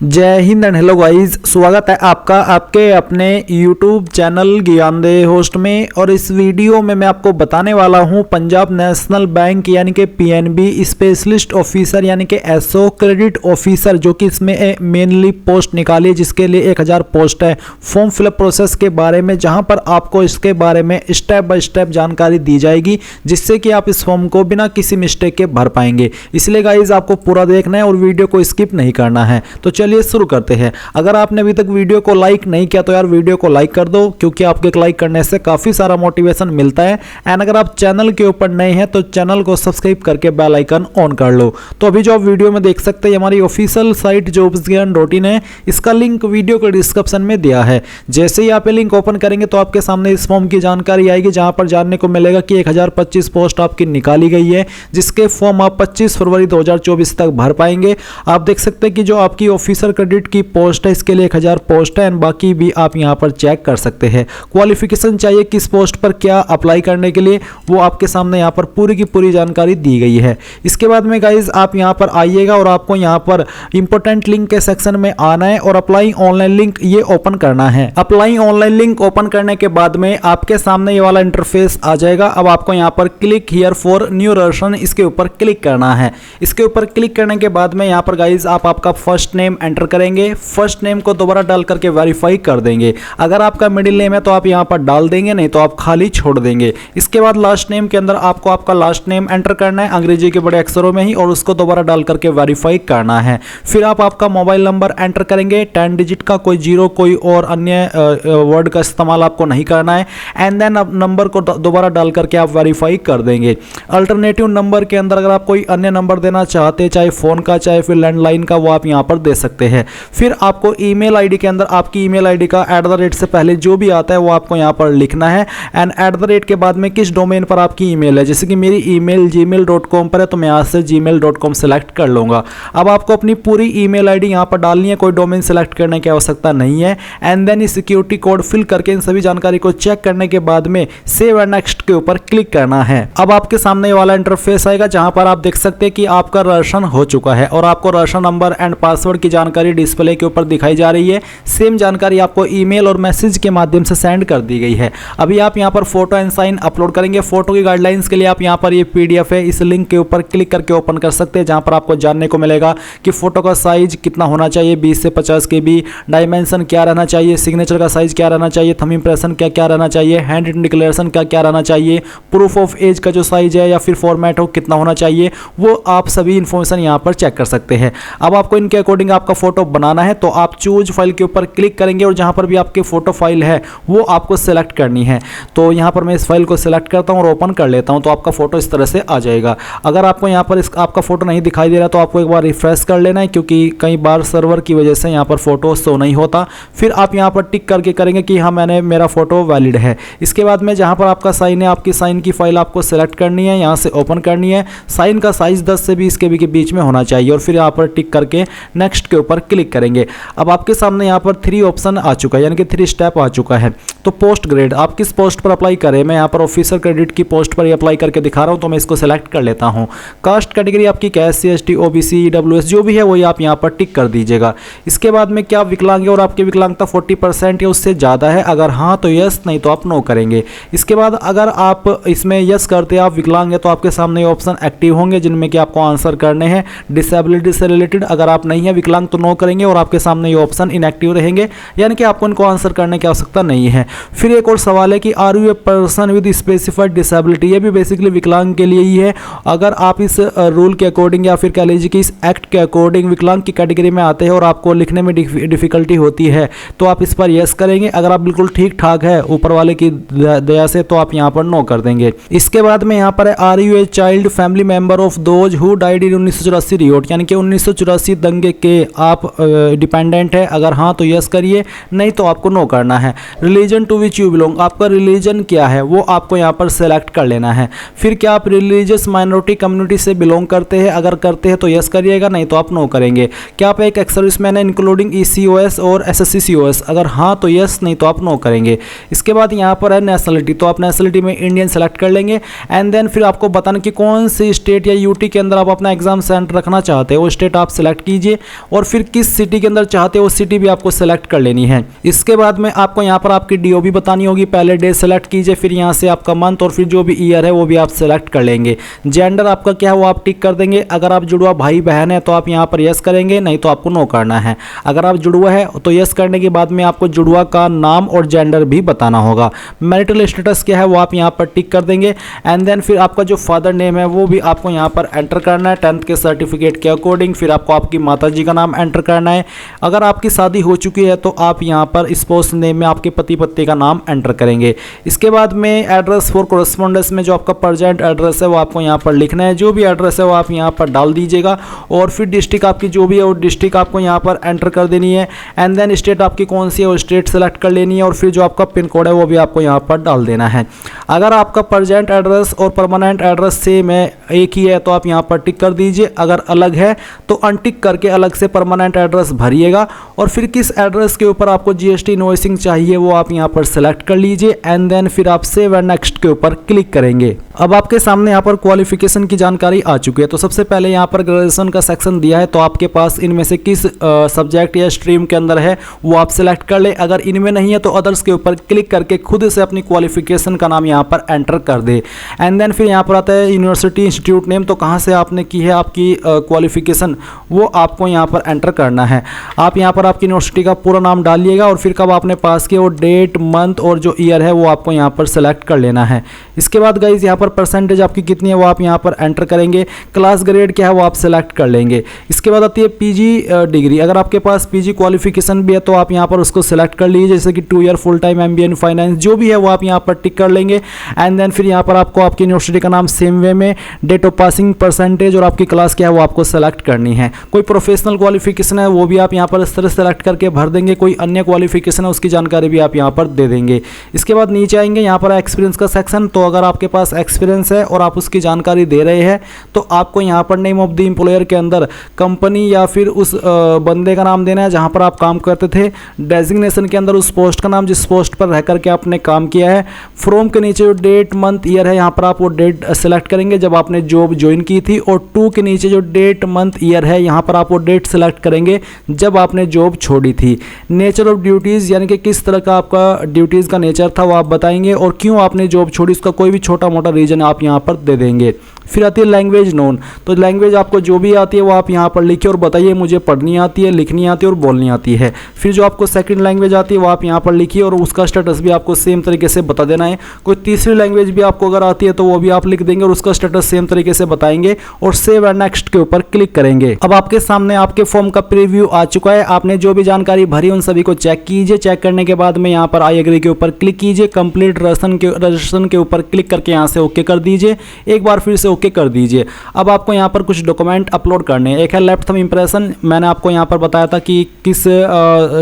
जय Hind and hello guys, स्वागत है आपका आपके अपने YouTube चैनल ज्ञानदे होस्ट में। और इस वीडियो में मैं आपको बताने वाला हूं पंजाब नेशनल बैंक यानी कि PNB स्पेशलिस्ट ऑफिसर यानी कि SO क्रेडिट ऑफिसर, जो कि इसमें मेनली पोस्ट निकाली है जिसके लिए 1000 पोस्ट है, फॉर्म फिलअप प्रोसेस के बारे में, जहां पर आपको इसके बारे में स्टेप बाय स्टेप जानकारी दी जाएगी जिससे कि आप इस फॉर्म को बिना किसी मिस्टेक के भर पाएंगे। इसलिए गाइज आपको पूरा देखना है और वीडियो को स्किप नहीं करना है। तो चलिए शुरू करते हैं। अगर आपने अभी तक वीडियो को लाइक नहीं किया तो यार वीडियो को लाइक कर दो, क्योंकि आपके लाइक करने से काफी सारा मोटिवेशन मिलता है। एंड अगर आप चैनल के ऊपर नए हैं तो चैनल को सब्सक्राइब करके बेल आइकन ऑन कर लो। तो अभी जो आप वीडियो में देख सकते हैं हमारी ऑफिशियल साइट jobsgyan.in है, इसका लिंक वीडियो के डिस्क्रिप्शन में दिया है। जैसे ही आप ये लिंक ओपन करेंगे तो आपके सामने इस फॉर्म की जानकारी आएगी, जहां पर जानने को मिलेगा कि 1025 पोस्ट आपकी निकाली गई है, जिसके फॉर्म आप 25 फरवरी 2024 तक भर पाएंगे। आप देख सकते हैं कि जो आपकी ऑफिसर क्रेडिट की पोस्ट है इसके लिए 1000 पोस्ट है, एंड बाकी भी आप यहां पर चेक कर सकते हैं। क्वालिफिकेशन चाहिए किस पोस्ट पर क्या अप्लाई करने के लिए, वो आपके सामने यहां पर पूरी की पूरी जानकारी दी गई है। इसके बाद में गाइज आप यहां पर आइएगा और आपको यहां पर इंपोर्टेंट लिंक के सेक्शन में आना है और अप्लाई ऑनलाइन लिंक ये ओपन करना है। अप्लाई ऑनलाइन लिंक ओपन करने के बाद में आपके सामने ये वाला इंटरफेस आ जाएगा। अब आपको यहां पर click here for new registration, इसके ऊपर क्लिक करना है। इसके ऊपर क्लिक करने के बाद में यहां पर गाइज आप आपका फर्स्ट नेम एंटर करेंगे, फर्स्ट नेम को दोबारा डाल करके वेरीफाई कर देंगे। अगर आपका मिडिल नेम है तो आप यहां पर डाल देंगे, नहीं तो आप खाली छोड़ देंगे। इसके बाद लास्ट नेम के अंदर आपको आपका लास्ट नेम एंटर करना है अंग्रेजी के बड़े अक्षरों में ही, और उसको दोबारा डाल करके वेरीफाई करना है। फिर आप आपका मोबाइल नंबर एंटर करेंगे 10 डिजिट का, कोई जीरो कोई और अन्य वर्ड का इस्तेमाल आपको नहीं करना है। एंड देन आप नंबर को दोबारा डाल करके आप वेरीफाई कर देंगे। अल्टरनेटिव नंबर के अंदर अगर आप कोई अन्य नंबर देना चाहते हैं, चाहे फोन का चाहे फिर लैंडलाइन का, वो आप यहां पर दे सकते हैं। फिर आपको ईमेल आईडी के अंदर आपकी ईमेल आईडी का @ से पहले जो भी आता है वो आपको यहां पर लिखना है। एंड @ के बाद में किस डोमेन पर आपकी ईमेल है, जैसे कि मेरी ईमेल gmail.com पर है तो मैं यहां से gmail.com सेलेक्ट कर लूंगा। अब आपको अपनी पूरी ईमेल आईडी यहां पर डालनी है, कोई डोमेन सेलेक्ट करने की आवश्यकता नहीं है। And then security code fill करके इन सभी जानकारी को चेक करने के बाद में सेव एंड नेक्स्ट के ऊपर क्लिक करना है। अब आपके सामने ये वाला इंटरफेस आएगा जहां पर आप देख सकते हैं कि आपका रजिस्ट्रेशन हो चुका है और आपको रजिस्ट्रेशन नंबर एंड पासवर्ड की जानकारी डिस्प्ले के ऊपर दिखाई जा रही है। सेम जानकारी आपको ईमेल और मैसेज के माध्यम से सेंड कर दी गई है। अभी आप यहां पर फोटो एंड साइन अपलोड करेंगे। फोटो की गाइडलाइंस के लिए आप यहां पर ये PDF है, इस लिंक के ऊपर क्लिक करके ओपन कर सकते हैं, जहां पर आपको जानने को मिलेगा कि फोटो का साइज कितना होना चाहिए, 20 से 50 KB, डायमेंशन क्या रहना चाहिए, सिग्नेचर का साइज क्या रहना चाहिए, थंब इंप्रेशन क्या क्या रहना चाहिए, हैंड रिटन डिक्लेरेशन क्या क्या रहना चाहिए, प्रूफ ऑफ एज का जो साइज है या फिर फॉर्मेट हो कितना होना चाहिए, वो आप सभी इंफॉर्मेशन यहां पर चेक कर सकते हैं। अब आपको इनके अकॉर्डिंग आपका फोटो बनाना है तो आप चूज फाइल के ऊपर क्लिक करेंगे और जहां पर भी आपकी फोटो फाइल है वो आपको सेलेक्ट करनी है। तो यहां पर मैं इस फाइल को सेलेक्ट करता हूं और ओपन कर लेता हूं, तो आपका फोटो इस तरह से आ जाएगा। अगर आपको यहां पर आपका फोटो नहीं दिखाई दे रहा तो आपको एक बार रिफ्रेश कर लेना है, क्योंकि कई बार सर्वर की वजह से यहां पर फोटो शो नहीं होता। फिर आप यहां पर टिक करके करेंगे कि हाँ मेरा फोटो वैलिड है। इसके बाद में जहां पर आपका साइन है, आपकी साइन की फाइल आपको सेलेक्ट करनी है, यहां से ओपन करनी है। साइन का साइज 10 से 20 KB के बीच में होना चाहिए और फिर यहां पर टिक करके नेक्स्ट के ऊपर क्लिक करेंगे। अब आपके सामने यहां पर 3 ऑप्शन आ चुका है, यानी कि 3 स्टेप आ चुका है। तो पोस्ट ग्रेड आप किस पोस्ट पर अप्लाई करें, मैं यहां पर ऑफिसर क्रेडिट की पोस्ट पर अप्लाई करके दिखा रहा हूं, तो मैं इसको सेलेक्ट कर लेता हूं। कास्ट कैटेगरी आपकी SC ST OBC EWS जो भी है वो आप यहां पर टिक कर दीजिएगा। इसके बाद में क्या विकलांग है और आपकी विकलांगता 40% या उससे ज़्यादा है, अगर हाँ तो यस, नहीं तो आप नो करेंगे। इसके बाद अगर आप इसमें यस करते हैं, आप विकलांग है, तो आपके सामने ऑप्शन एक्टिव होंगे जिनमें कि आपको आंसर करने हैं डिसेबिलिटी से रिलेटेड। अगर आप नहीं है विकलांग तो नो करेंगे और आपके सामने ये ऑप्शन इनएक्टिव रहेंगे, यानी कि आपको इनको आंसर करने की आवश्यकता नहीं है। फिर एक और सवाल है कि are you a person with specified disability, ये भी बेसिकली विकलांग के लिए ही है। अगर आप इस रूल के अकॉर्डिंग या फिर कह लीजिए कि इस एक्ट के अकॉर्डिंग विकलांग की कैटेगरी में आते हैं और आपको लिखने में डिफिकल्टी होती है तो आप इस पर यस करेंगे। अगर आप बिल्कुल ठीक ठाक है ऊपर वाले की दया से तो आप यहाँ पर नो कर देंगे। इसके बाद में यहाँ पर है are you a child family member of those who died in 1984 riot, यानी कि 1984 दंगे के आप डिपेंडेंट है, अगर हाँ तो यस करिए, नहीं तो आपको नो करना है। Religion to which you belong, आपका रिलीजन क्या है वो आपको यहाँ पर सेलेक्ट कर लेना है। फिर क्या आप रिलीजियस माइनॉरिटी कम्युनिटी से बिलोंग करते हैं, अगर करते हैं तो यस करिएगा, नहीं तो आप नो करेंगे। क्या आप एक एक्स सर्विसमैन है इंक्लूडिंग ECOS और SSC-COS, अगर हाँ तो यस, नहीं तो आप नो करेंगे। इसके बाद यहाँ पर है नेशनलिटी, तो आप नेशनलिटी में इंडियन सेलेक्ट कर लेंगे। एंड देन फिर आपको बताना कि कौन सी स्टेट या यूटी के अंदर आप अपना एग्जाम सेंटर रखना चाहते हैं, वो स्टेट आप सेलेक्ट कीजिए। और फिर किस सिटी के अंदर चाहते हो वो सिटी भी आपको सेलेक्ट कर लेनी है। इसके बाद में आपको यहाँ पर आपकी डीओबी बतानी होगी। पहले डे सेलेक्ट कीजिए, फिर यहाँ से आपका मंथ और फिर जो भी ईयर है वो भी आप सेलेक्ट कर लेंगे। जेंडर आपका क्या है वो आप टिक कर देंगे। अगर आप जुड़वा भाई बहन है तो आप यहाँ पर यस करेंगे, नहीं तो आपको नो करना है। अगर आप जुड़वा है तो यस करने के बाद में आपको जुड़वा का नाम और जेंडर भी बताना होगा। मैरिटल स्टेटस क्या है वो आप यहाँ पर टिक कर देंगे। एंड देन फिर आपका जो फादर नेम है वो भी आपको यहाँ पर एंटर करना है 10th के सर्टिफिकेट के अकॉर्डिंग। फिर आपको आपकी माता जी का नाम एंटर करना है। अगर आपकी शादी हो चुकी है तो आप यहाँ पर स्पाउस नेम में आपके पति पत्नी का नाम एंटर करेंगे। इसके बाद में एड्रेस फॉर कोरेस्पोंडेंस में जो आपका प्रेजेंट एड्रेस है वो आपको यहाँ पर लिखना है। जो भी एड्रेस है वो आप यहाँ पर डाल दीजिएगा और फिर डिस्ट्रिक्ट आपकी जो भी है वो डिस्ट्रिक्ट आपको यहाँ पर एंटर कर देनी है। एंड देन स्टेट आपकी कौन सी है वो स्टेट सेलेक्ट कर लेनी है और फिर जो आपका पिन कोड है वो भी आपको यहाँ पर डाल देना है। अगर आपका प्रेजेंट एड्रेस और परमानेंट एड्रेस सेम है, एक ही है, तो आप यहाँ पर टिक कर दीजिए। अगर अलग है तो अनटिक करके अलग से परमानेंट एड्रेस भरिएगा और फिर किस एड्रेस के ऊपर आपको जीएसटी इनवॉइसिंग चाहिए वो आप यहाँ पर सेलेक्ट कर लीजिए। एंड देन फिर आप सेव एंड नेक्स्ट के ऊपर क्लिक करेंगे। अब आपके सामने यहाँ पर क्वालिफिकेशन की जानकारी आ चुकी है। तो सबसे पहले यहाँ पर ग्रेजुएशन का सेक्शन दिया है, तो आपके पास इनमें से किस सब्जेक्ट या स्ट्रीम के अंदर है वो आप सेलेक्ट कर ले। अगर इनमें नहीं है तो अदर्स के ऊपर क्लिक करके खुद से अपनी क्वालिफिकेशन का नाम यहाँ पर एंटर कर दे। एंड देन फिर यहाँ पर आता है यूनिवर्सिटी इंस्टीट्यूट नेम, तो कहाँ से आपने की है आपकी क्वालिफिकेशन वो आपको यहाँ पर एंटर करना है। आप यहाँ पर आपकी यूनिवर्सिटी का पूरा नाम डालिएगा और फिर कब आपने पास किया वो डेट, मंथ और जो ईयर है वो आपको यहाँ पर सेलेक्ट कर लेना है। इसके बाद गाइज यहाँ पर परसेंटेज आपकी कितनी है वो आप यहाँ पर एंटर करेंगे। क्लास ग्रेड क्या है वो आप सेलेक्ट कर लेंगे। इसके बाद आती है पीजी डिग्री। अगर आपके पास पीजी क्वालिफिकेशन भी है तो आप यहाँ पर उसको सेलेक्ट कर लीजिए, जैसे कि 2 year full time MBA in finance जो भी है वो आप यहाँ पर टिक कर लेंगे। एंड देन फिर यहाँ पर आपको आपकी यूनिवर्सिटी का नाम सेम वे में, डेट ऑफ पासिंग, परसेंटेज और आपकी क्लास क्या है वो आपको सेलेक्ट करनी है। कोई प्रोफेशनल क्वालिफिकेशन है वो भी आप यहाँ पर इस तरह सेलेक्ट करके भर देंगे। कोई अन्य क्वालिफिकेशन है उसकी जानकारी भी आप यहाँ पर दे देंगे। इसके बाद नीचे आएंगे यहाँ पर एक्सपीरियंस का सेक्शन। तो अगर आपके पास एक्सपीरियंस है और आप उसकी जानकारी दे रहे हैं तो आपको यहाँ पर नेम ऑफ द एम्प्लॉयर के अंदर कंपनी या फिर उस बंदे का नाम देना है जहाँ पर आप काम करते थे। डेजिग्नेशन के अंदर उस पोस्ट का नाम जिस पोस्ट पर रह करके आपने काम किया है। फ्रॉम के नीचे जो डेट, मंथ, ईयर है यहाँ पर आप वो डेट सेलेक्ट करेंगे जब आपने जॉब ज्वाइन की थी। और टू के नीचे जो डेट, मंथ, ईयर है यहाँ पर आप वो डेट सेलेक्ट करेंगे जब आपने जॉब छोड़ी थी। नेचर ऑफ ड्यूटीज़ यानी कि किस तरह का आपका ड्यूटीज़ का नेचर था वो आप बताएंगे और क्यों आपने जॉब छोड़ी उसका कोई भी छोटा मोटा रीज़न आप यहाँ पर दे देंगे। फिर आती है लैंग्वेज नोन। तो लैंग्वेज आपको जो भी आती है वो आप यहाँ पर लिखिए और बताइए मुझे पढ़नी आती है, लिखनी आती है और बोलनी आती है। फिर जो आपको सेकंड लैंग्वेज आती है वो आप यहाँ पर लिखिए और उसका स्टेटस भी आपको सेम तरीके से बता देना है। कोई तीसरी लैंग्वेज भी आपको अगर आती है तो वो भी आप लिख देंगे और उसका स्टेटस सेम तरीके से बताएंगे और सेव एंड नेक्स्ट के ऊपर क्लिक करेंगे। अब आपके सामने आपके फॉर्म का प्रीव्यू आ चुका है। आपने जो भी जानकारी भरी उन सभी को चेक कीजिए। चेक करने के बाद में यहाँ पर आई एग्री के ऊपर क्लिक कीजिए। कंप्लीट रजिस्ट्रेशन के ऊपर क्लिक करके यहाँ से ओके कर दीजिए। एक बार फिर से ओके कर दीजिए। अब आपको यहाँ पर कुछ डॉक्यूमेंट अपलोड करने हैं। एक है लेफ्ट थंब इंप्रेशन। मैंने आपको यहाँ पर बताया था कि किस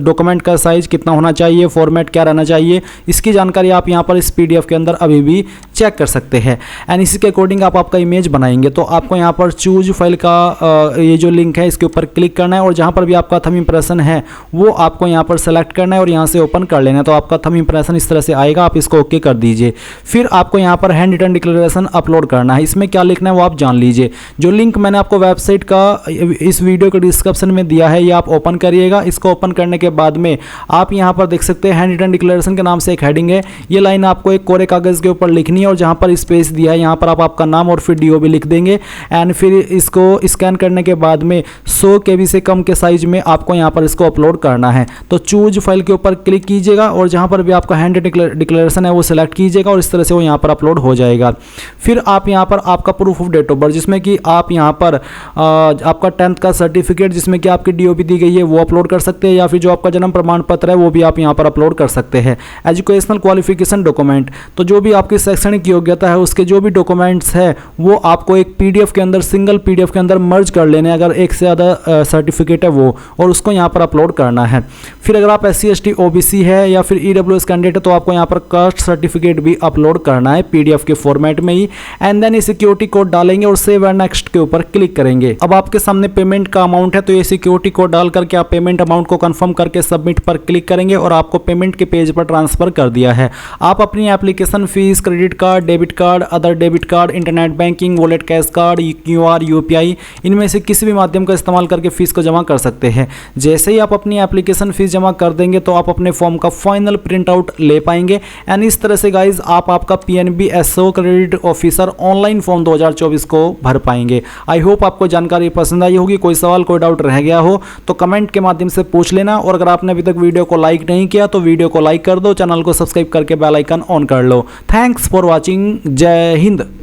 डॉक्यूमेंट का साइज कितना होना चाहिए, फॉर्मेट क्या रहना चाहिए, इसकी जानकारी आप यहाँ पर इस पीडीएफ के अंदर अभी भी चेक कर सकते हैं। एंड इसी के अकॉर्डिंग आप आपका इमेज बनाएंगे। तो आपको यहाँ पर चूज फाइल का ये जो लिंक है इसके ऊपर क्लिक करना है और जहाँ पर भी आपका थंब इंप्रेशन है वो आपको यहाँ पर सेलेक्ट करना है और यहाँ से ओपन कर लेना है। तो आपका थंब इंप्रेशन इस तरह से आएगा, आप इसको ओके कर दीजिए। फिर आपको यहाँ पर हैंड रिटन डिक्लेरेशन अपलोड करना है। इसमें क्या लिखना है वो आप जान लीजिए। जो लिंक मैंने आपको वेबसाइट का इस वीडियो के डिस्क्रिप्शन में दिया है ये आप ओपन करिएगा। इसको ओपन करने के बाद में आप यहाँ पर देख सकते हैं हैंड रिटन डिक्लेरेशन के नाम से एक हेडिंग है। ये लाइन आपको एक कोरे कागज के ऊपर लिखनी है और जहाँ पर स्पेस दिया है यहाँ पर आप आपका नाम और फिर डीओबी लिख देंगे। एंड फिर इसको स्कैन करने के बाद में 100 KB से कम के साइज में आपको यहाँ पर इसको अपलोड करना है। तो चूज फाइल के ऊपर क्लिक कीजिएगा और जहाँ पर भी आपका हैंड डिक्लेरेशन है वो सिलेक्ट कीजिएगा और इस तरह से वो यहाँ पर अपलोड हो जाएगा। फिर आप यहाँ पर आपका proof of date of birth जिसमें कि आप यहाँ पर आपका 10th का सर्टिफिकेट जिसमें कि आपकी डीओबी दी गई है वो अपलोड कर सकते हैं या फिर जो आपका जन्म प्रमाण पत्र है वो भी आप यहाँ पर अपलोड कर सकते हैं। एजुकेशनल क्वालिफिकेशन डॉक्यूमेंट, तो जो भी आपकी शैक्षणिक योग्यता है उसके जो भी डॉक्यूमेंट्स है वो आपको एक पीडीएफ के अंदर, सिंगल पीडीएफ के अंदर मर्ज कर लेने, अगर एक से ज़्यादा सर्टिफिकेट है वो, और उसको यहाँ पर अपलोड करना है। फिर अगर आप SC ST OBC है या फिर EWS कैंडिडेट है तो आपको यहाँ पर कास्ट सर्टिफिकेट भी अपलोड करना है पीडीएफ के फॉर्मेट में ही। एंड देन सिक्योरिटी कोड डालेंगे और सेव एंड नेक्स्ट के ऊपर क्लिक करेंगे। अब आपके सामने पेमेंट का अमाउंट है तो ये सिक्योरिटी कोड डाल करके आप पेमेंट अमाउंट को कंफर्म करके सबमिट पर क्लिक करेंगे और आपको पेमेंट के पेज पर ट्रांसफर कर दिया है। आप अपनी application fees, credit card, debit card, other debit card, internet banking, wallet, cash card, QR, UPI, इनमें से किसी भी माध्यम का इस्तेमाल करके फीस को जमा कर सकते हैं। जैसे ही आप अपनी एप्लीकेशन फीस जमा कर देंगे तो आप अपने फॉर्म का फाइनल प्रिंट आउट ले पाएंगे। एंड इस तरह से गाइज आप आपका PNB SO credit officer online form 2024 को भर पाएंगे। आई होप आपको जानकारी पसंद आई होगी। कोई सवाल, कोई डाउट रह गया हो तो कमेंट के माध्यम से पूछ लेना। और अगर आपने अभी तक वीडियो को लाइक नहीं किया तो वीडियो को लाइक कर दो, चैनल को सब्सक्राइब करके बेल आइकन ऑन कर लो। Thanks for watching. जय हिंद।